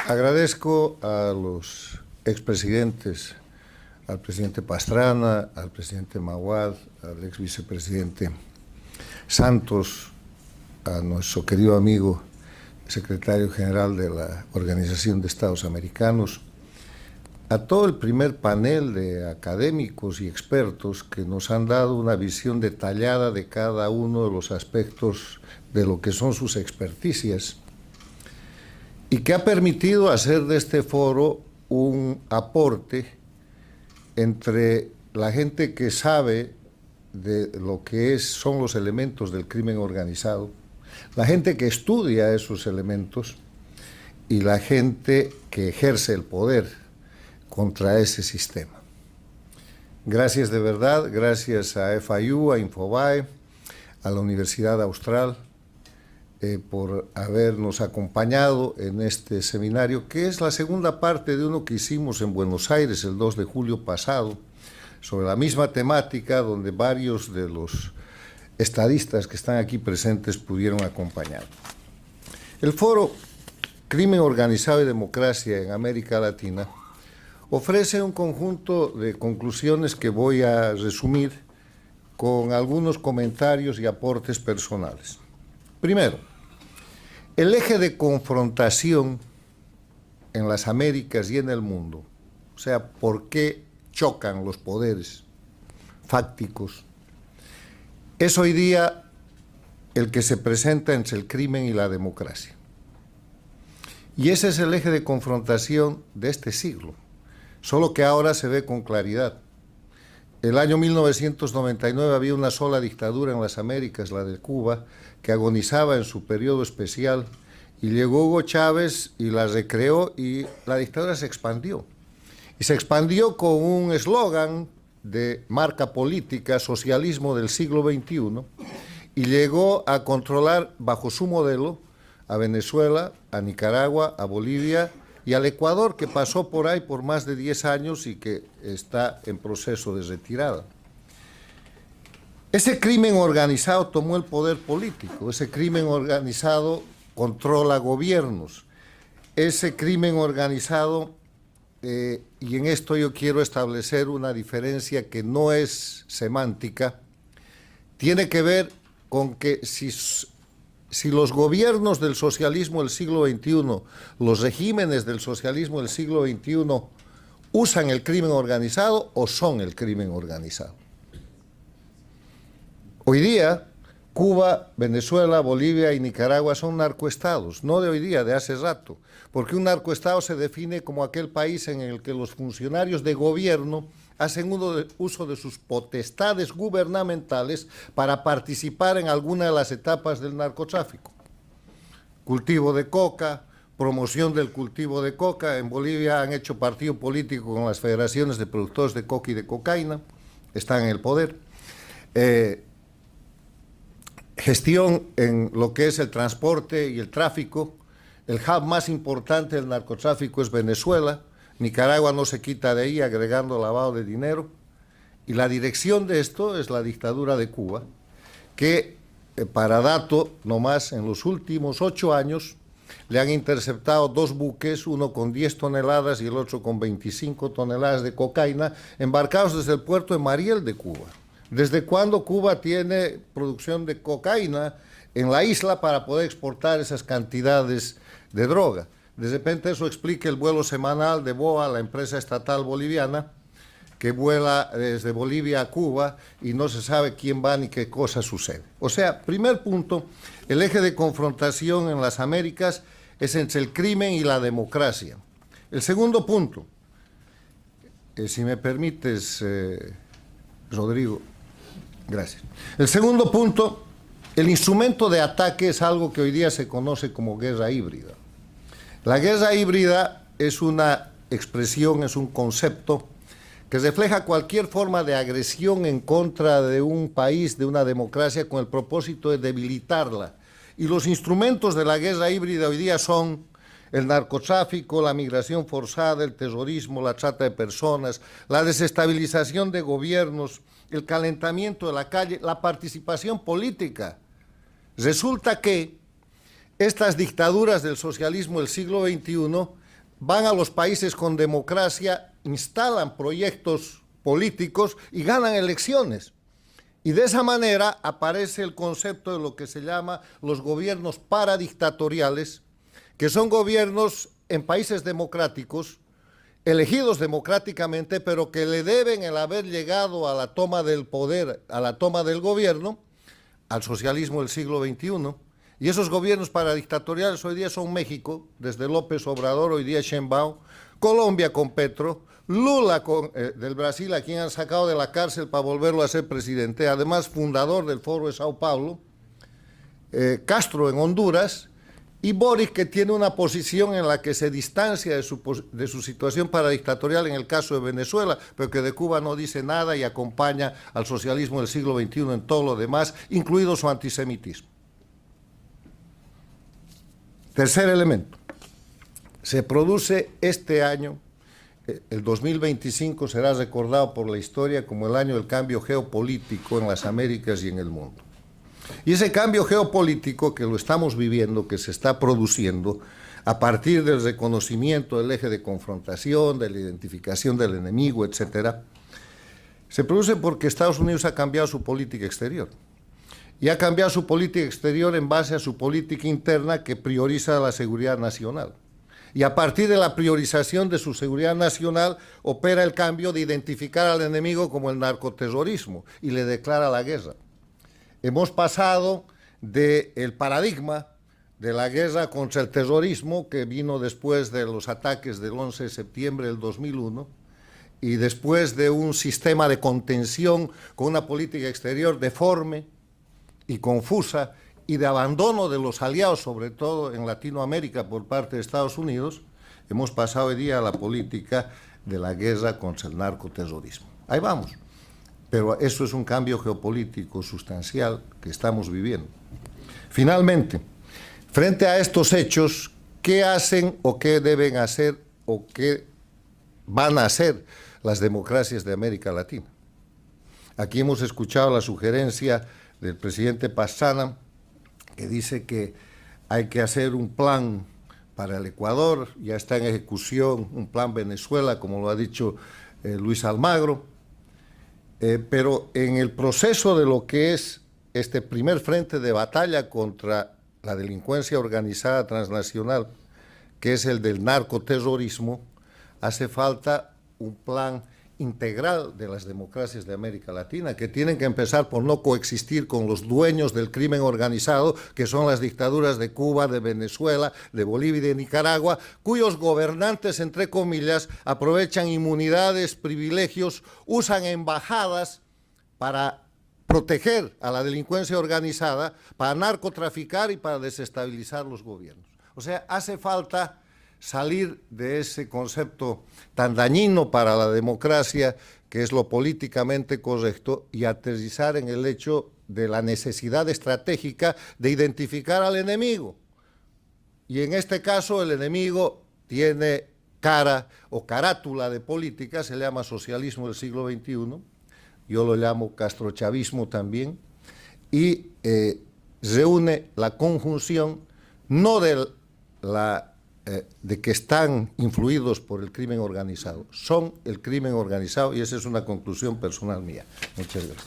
Agradezco a los expresidentes, al presidente Pastrana, al presidente Maguad, al ex vicepresidente Santos, a nuestro querido amigo secretario general de la Organización de Estados Americanos, a todo el primer panel de académicos y expertos que nos han dado una visión detallada de cada uno de los aspectos de lo que son sus experticias y que ha permitido hacer de este foro un aporte entre la gente que sabe de lo que son los elementos del crimen organizado, la gente que estudia esos elementos y la gente que ejerce el poder contra ese sistema. Gracias de verdad, gracias a FIU, a Infobae, a la Universidad Austral, por habernos acompañado en este seminario, que es la segunda parte de uno que hicimos en Buenos Aires el 2 de julio pasado, sobre la misma temática, donde varios de los estadistas que están aquí presentes pudieron acompañar. El foro Crimen Organizado y Democracia en América Latina ofrece un conjunto de conclusiones que voy a resumir con algunos comentarios y aportes personales. Primero, el eje de confrontación en las Américas y en el mundo, o sea, por qué chocan los poderes fácticos, es hoy día el que se presenta entre el crimen y la democracia. Y ese es el eje de confrontación de este siglo, solo que ahora se ve con claridad. El año 1999 había una sola dictadura en las Américas, la de Cuba, que agonizaba en su periodo especial, y llegó Hugo Chávez y la recreó y la dictadura se expandió. Y se expandió con un eslogan de marca política, socialismo del siglo XXI, y llegó a controlar bajo su modelo a Venezuela, a Nicaragua, a Bolivia y al Ecuador, que pasó por ahí por más de 10 años y que está en proceso de retirada. Ese crimen organizado tomó el poder político, ese crimen organizado controla gobiernos, ese crimen organizado, y en esto yo quiero establecer una diferencia que no es semántica, tiene que ver con que si los gobiernos del socialismo del siglo XXI, los regímenes del socialismo del siglo XXI, usan el crimen organizado o son el crimen organizado. Hoy día, Cuba, Venezuela, Bolivia y Nicaragua son narcoestados, no de hoy día, de hace rato, porque un narcoestado se define como aquel país en el que los funcionarios de gobierno hacen uso de sus potestades gubernamentales para participar en alguna de las etapas del narcotráfico. Cultivo de coca, promoción del cultivo de coca. En Bolivia han hecho partido político con las federaciones de productores de coca y de cocaína, están en el poder. Gestión en lo que es el transporte y el tráfico. El hub más importante del narcotráfico es Venezuela. Nicaragua no se quita de ahí, agregando lavado de dinero. Y la dirección de esto es la dictadura de Cuba, que, para dato, nomás en los últimos 8 años, le han interceptado 2 buques, uno con 10 toneladas y el otro con 25 toneladas de cocaína, embarcados desde el puerto de Mariel de Cuba. ¿Desde cuándo Cuba tiene producción de cocaína en la isla para poder exportar esas cantidades de droga? De repente eso explica el vuelo semanal de BOA, la empresa estatal boliviana, que vuela desde Bolivia a Cuba y no se sabe quién va ni qué cosa sucede. O sea, primer punto, el eje de confrontación en las Américas es entre el crimen y la democracia. El segundo punto, si me permites, Rodrigo, gracias. El segundo punto, el instrumento de ataque es algo que hoy día se conoce como guerra híbrida. La guerra híbrida es una expresión, es un concepto que refleja cualquier forma de agresión en contra de un país, de una democracia, con el propósito de debilitarla. Y los instrumentos de la guerra híbrida hoy día son el narcotráfico, la migración forzada, el terrorismo, la trata de personas, la desestabilización de gobiernos, el calentamiento de la calle, la participación política. Resulta que estas dictaduras del socialismo del siglo XXI van a los países con democracia, instalan proyectos políticos y ganan elecciones. Y de esa manera aparece el concepto de lo que se llama los gobiernos paradictatoriales, que son gobiernos en países democráticos, elegidos democráticamente, pero que le deben el haber llegado a la toma del poder, a la toma del gobierno, al socialismo del siglo XXI. Y esos gobiernos paradictatoriales hoy día son México, desde López Obrador, hoy día Sheinbaum, Colombia con Petro, Lula del Brasil, a quien han sacado de la cárcel para volverlo a ser presidente, además fundador del Foro de Sao Paulo, Castro en Honduras, y Boric, que tiene una posición en la que se distancia de su situación paradictatorial en el caso de Venezuela, pero que de Cuba no dice nada y acompaña al socialismo del siglo XXI en todo lo demás, incluido su antisemitismo. Tercer elemento. Se produce este año, el 2025 será recordado por la historia como el año del cambio geopolítico en las Américas y en el mundo. Y ese cambio geopolítico que lo estamos viviendo, que se está produciendo a partir del reconocimiento del eje de confrontación, de la identificación del enemigo, etcétera, se produce porque Estados Unidos ha cambiado su política exterior. Y ha cambiado su política exterior en base a su política interna que prioriza la seguridad nacional. Y a partir de la priorización de su seguridad nacional opera el cambio de identificar al enemigo como el narcoterrorismo y le declara la guerra. Hemos pasado del paradigma de la guerra contra el terrorismo que vino después de los ataques del 11 de septiembre del 2001 y después de un sistema de contención con una política exterior deforme y confusa y de abandono de los aliados, sobre todo en Latinoamérica por parte de Estados Unidos, hemos pasado hoy día a la política de la guerra contra el narcoterrorismo. Ahí vamos. Pero eso es un cambio geopolítico sustancial que estamos viviendo. Finalmente, frente a estos hechos, ¿qué hacen o qué deben hacer o qué van a hacer las democracias de América Latina? Aquí hemos escuchado la sugerencia del presidente Pastrana, que dice que hay que hacer un plan para el Ecuador, ya está en ejecución un plan Venezuela, como lo ha dicho Luis Almagro, pero en el proceso de lo que es este primer frente de batalla contra la delincuencia organizada transnacional, que es el del narcoterrorismo, hace falta un plan integral de las democracias de América Latina, que tienen que empezar por no coexistir con los dueños del crimen organizado, que son las dictaduras de Cuba, de Venezuela, de Bolivia y de Nicaragua, cuyos gobernantes, entre comillas, aprovechan inmunidades, privilegios, usan embajadas para proteger a la delincuencia organizada, para narcotraficar y para desestabilizar los gobiernos. O sea, hace falta salir de ese concepto tan dañino para la democracia, que es lo políticamente correcto, y aterrizar en el hecho de la necesidad estratégica de identificar al enemigo. Y en este caso el enemigo tiene cara o carátula de política, se llama socialismo del siglo XXI, yo lo llamo castrochavismo también, y reúne la conjunción no de que están influidos por el crimen organizado, son el crimen organizado, y esa es una conclusión personal mía. Muchas gracias.